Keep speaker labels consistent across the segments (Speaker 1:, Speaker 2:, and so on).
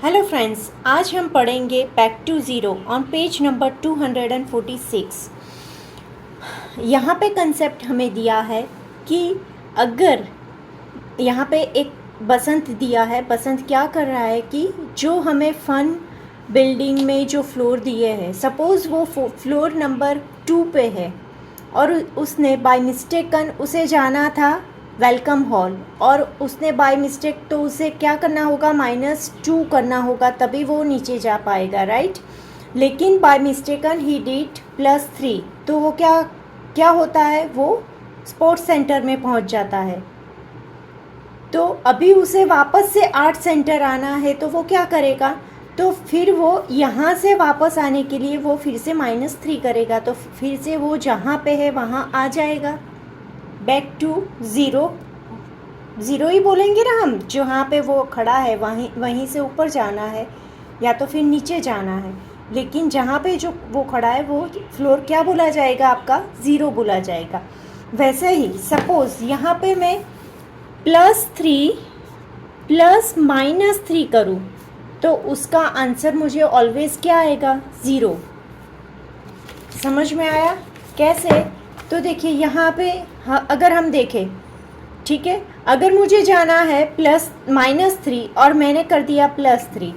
Speaker 1: Hello friends, आज हम पढ़ेंगे back to zero on page number 246। यहाँ पे कंसेप्ट हमें दिया है कि अगर यहाँ पे एक बसंत दिया है, बसंत क्या कर रहा है कि जो हमें फन बिल्डिंग में जो फ्लोर दिए हैं, सपोज़ वो फ्लोर नंबर 2 पे है और उसने बाय मिस्टेकन उसे जाना था वेलकम हॉल, और उसने बाय मिस्टेक तो उसे क्या करना होगा, -2 करना होगा, तभी वो नीचे जा पाएगा, राइट। लेकिन बाय मिस्टेकन ही डिड +3, तो वो क्या होता है, वो स्पोर्ट्स सेंटर में पहुंच जाता है। तो अभी उसे वापस से आर्ट सेंटर आना है, तो वो क्या करेगा, तो फिर वो यहाँ से वापस आने के लिए वो फिर से -3 करेगा, तो फिर से वो जहाँ पे है वहाँ आ जाएगा। बैक टू ज़ीरो ही बोलेंगे ना हम, जहाँ पे वो खड़ा है वहीं से ऊपर जाना है या तो फिर नीचे जाना है, लेकिन जहाँ पे जो वो खड़ा है वो फ्लोर क्या बोला जाएगा, आपका ज़ीरो बोला जाएगा। वैसे ही सपोज़ यहाँ पे मैं +3 प्लस -3 करूँ तो उसका आंसर मुझे ऑलवेज़ क्या आएगा, ज़ीरो। समझ में आया कैसे? तो देखिए यहाँ पे अगर हम देखें, ठीक है, अगर मुझे जाना है -3 और मैंने कर दिया +3,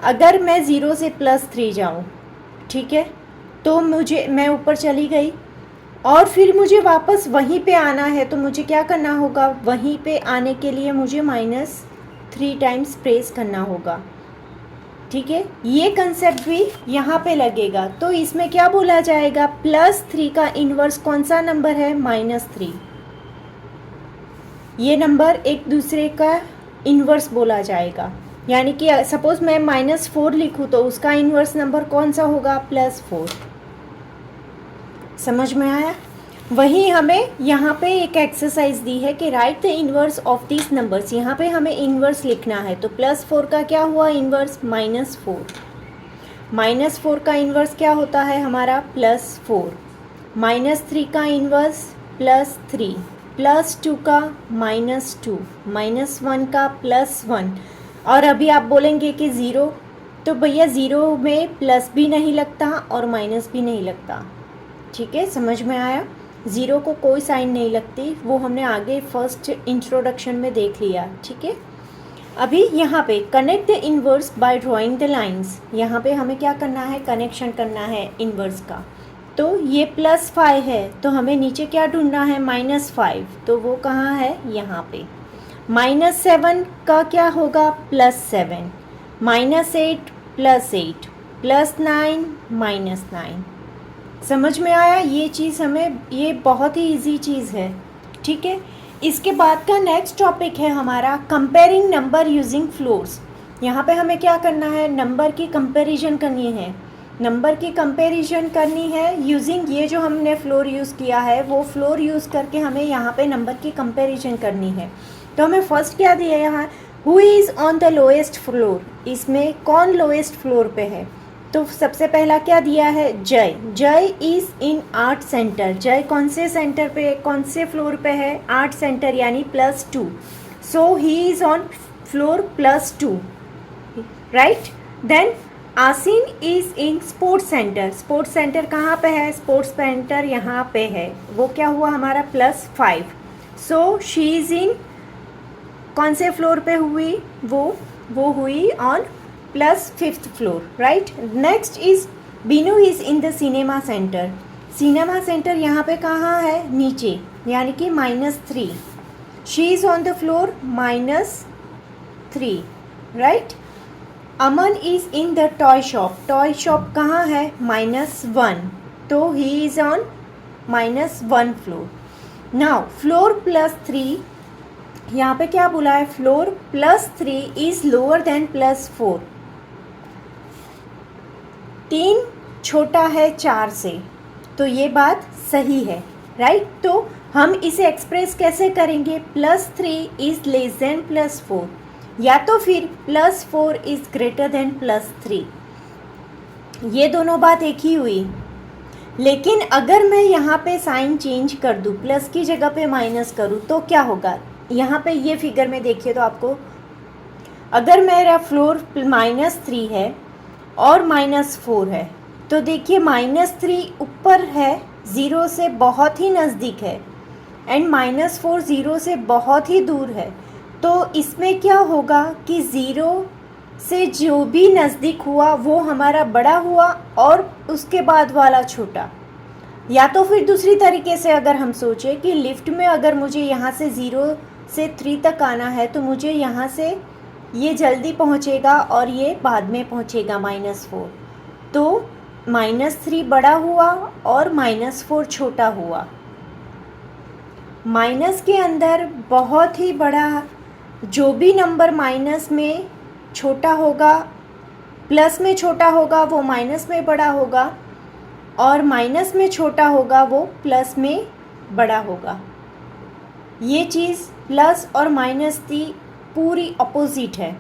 Speaker 1: अगर मैं ज़ीरो से +3 जाऊँ, ठीक है, तो मैं ऊपर चली गई और फिर मुझे वापस वहीं पे आना है, तो मुझे क्या करना होगा, वहीं पे आने के लिए मुझे -3 टाइम्स प्रेस करना होगा, ठीक है। ये कंसेप्ट भी यहाँ पे लगेगा। तो इसमें क्या बोला जाएगा, +3 का इन्वर्स कौन सा नंबर है, -3। ये नंबर एक दूसरे का इन्वर्स बोला जाएगा, यानी कि सपोज़ मैं -4 लिखूँ तो उसका इन्वर्स नंबर कौन सा होगा, +4। समझ में आया? वही हमें यहाँ पे एक एक्सरसाइज दी है कि right the inverse of this numbers. यहाँ पे हमें इन्वर्स लिखना है, तो +4 का क्या हुआ इन्वर्स, -4। -4 का इन्वर्स क्या होता है हमारा, +4। -3 का इन्वर्स +3, +2 का -2, -1 का +1। और अभी आप बोलेंगे कि ज़ीरो, तो भैया ज़ीरो में प्लस भी नहीं लगता और माइनस भी नहीं लगता, ठीक है, समझ में आया। ज़ीरो को कोई साइन नहीं लगती, वो हमने आगे फर्स्ट इंट्रोडक्शन में देख लिया, ठीक है। अभी यहाँ पे connect the inverse by drawing the lines, यहाँ पे हमें क्या करना है, कनेक्शन करना है इन्वर्स का। तो ये +5 है, तो हमें नीचे क्या ढूंढना है, -5, तो वो कहाँ है, यहाँ पे। -7 का क्या होगा, +7, -8 +8, +9 -9। समझ में आया ये चीज़ हमें, ये बहुत ही इजी चीज़ है, ठीक है। इसके बाद का नेक्स्ट टॉपिक है हमारा कंपेयरिंग नंबर यूजिंग फ्लोर्स। यहाँ पे हमें क्या करना है, नंबर की कंपैरिजन करनी है, नंबर की कंपैरिजन करनी है यूजिंग, ये जो हमने फ्लोर यूज़ किया है वो फ्लोर यूज़ करके हमें यहाँ पे नंबर की कंपैरिजन करनी है। तो हमें फर्स्ट क्या दिया है यहाँ, who is on the lowest floor, इसमें कौन लोएस्ट फ्लोर पे है। तो सबसे पहला क्या दिया है, जय। जय इज़ इन आर्ट सेंटर, जय कौन से सेंटर पे, कौन से फ्लोर पे है, आर्ट सेंटर, यानी +2। So he is on floor +2, right. Then Asin is in sports centre, sports centre कहाँ पे है, स्पोर्ट्स सेंटर यहाँ पे है, वो क्या हुआ हमारा +5। सो शी इज़ इन कौन से फ्लोर पे हुई, वो हुई on +5th floor, right. Next is Binu is in the cinema centre, cinema centre यहाँ पे कहाँ है, नीचे, यानी कि -3। She is on the floor -3, right. Aman is in the toy shop, toy shop कहाँ है, -1, तो ही is on -1 floor. Now floor +3, यहाँ पे क्या बोला है, फ्लोर +3 इज़ लोअर देन +4, 3 छोटा है 4 से, तो ये बात सही है, राइट। तो हम इसे एक्सप्रेस कैसे करेंगे, +3 इज़ लेस देन +4, या तो फिर +4 इज़ ग्रेटर देन +3। ये दोनों बात एक ही हुई, लेकिन अगर मैं यहाँ पे साइन चेंज कर दूँ, प्लस की जगह पे माइनस करूँ, तो क्या होगा, यहाँ पे ये फिगर में देखिए तो आपको, अगर मेरा फ्लोर -3 है और -4 है, तो देखिए -3 ऊपर है, 0 से बहुत ही नज़दीक है, एंड -4 0 से बहुत ही दूर है। तो इसमें क्या होगा कि 0 से जो भी नज़दीक हुआ वो हमारा बड़ा हुआ और उसके बाद वाला छोटा। या तो फिर दूसरी तरीके से अगर हम सोचें कि लिफ्ट में अगर मुझे यहाँ से 0 से 3 तक आना है, तो मुझे यहाँ से ये जल्दी पहुँचेगा और ये बाद में पहुँचेगा -4। तो -3 बड़ा हुआ और -4 छोटा हुआ। माइनस के अंदर बहुत ही बड़ा, जो भी नंबर माइनस में छोटा होगा, प्लस में छोटा होगा वो माइनस में बड़ा होगा, और माइनस में छोटा होगा वो प्लस में बड़ा होगा। ये चीज़ प्लस और माइनस की पूरी अपोजिट है।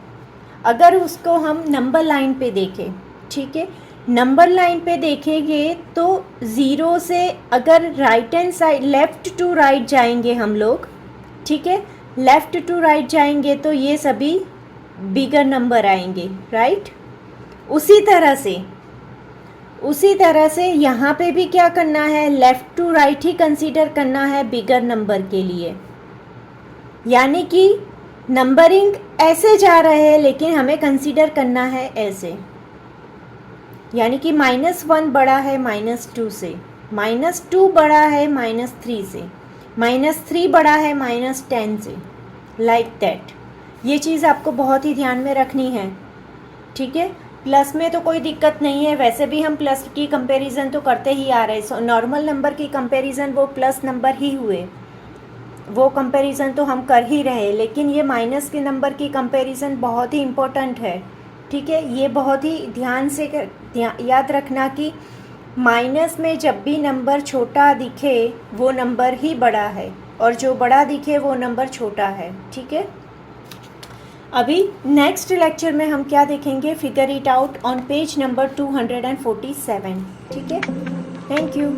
Speaker 1: अगर उसको हम नंबर लाइन पे देखें, ठीक है, नंबर लाइन पे देखेंगे तो 0 से अगर right hand side, left to right जाएंगे हम लोग, ठीक है, लेफ़्ट टू राइट जाएंगे तो ये सभी बिगर नंबर आएंगे, राइट। उसी तरह से यहाँ पे भी क्या करना है, लेफ़्ट टू राइट ही कंसीडर करना है बिगर नंबर के लिए। यानी कि नंबरिंग ऐसे जा रहे हैं लेकिन हमें कंसीडर करना है ऐसे। यानी कि -1 बड़ा है -2 से, -2 बड़ा है -3 से, -3 बड़ा है -10 से, लाइक दैट। ये चीज़ आपको बहुत ही ध्यान में रखनी है, ठीक है। प्लस में तो कोई दिक्कत नहीं है, वैसे भी हम प्लस की कंपैरिजन तो करते ही आ रहे हैं। नॉर्मल नंबर की कंपैरिजन वो प्लस नंबर ही हुए, वो कंपैरिजन तो हम कर ही रहे हैं। लेकिन ये माइनस के नंबर की कंपैरिजन बहुत ही इम्पोर्टेंट है, ठीक है। ये बहुत ही ध्यान से याद रखना कि माइनस में जब भी नंबर छोटा दिखे वो नंबर ही बड़ा है, और जो बड़ा दिखे वो नंबर छोटा है, ठीक है। अभी नेक्स्ट लेक्चर में हम क्या देखेंगे, figure it out on page number 247, ठीक है। Thank you.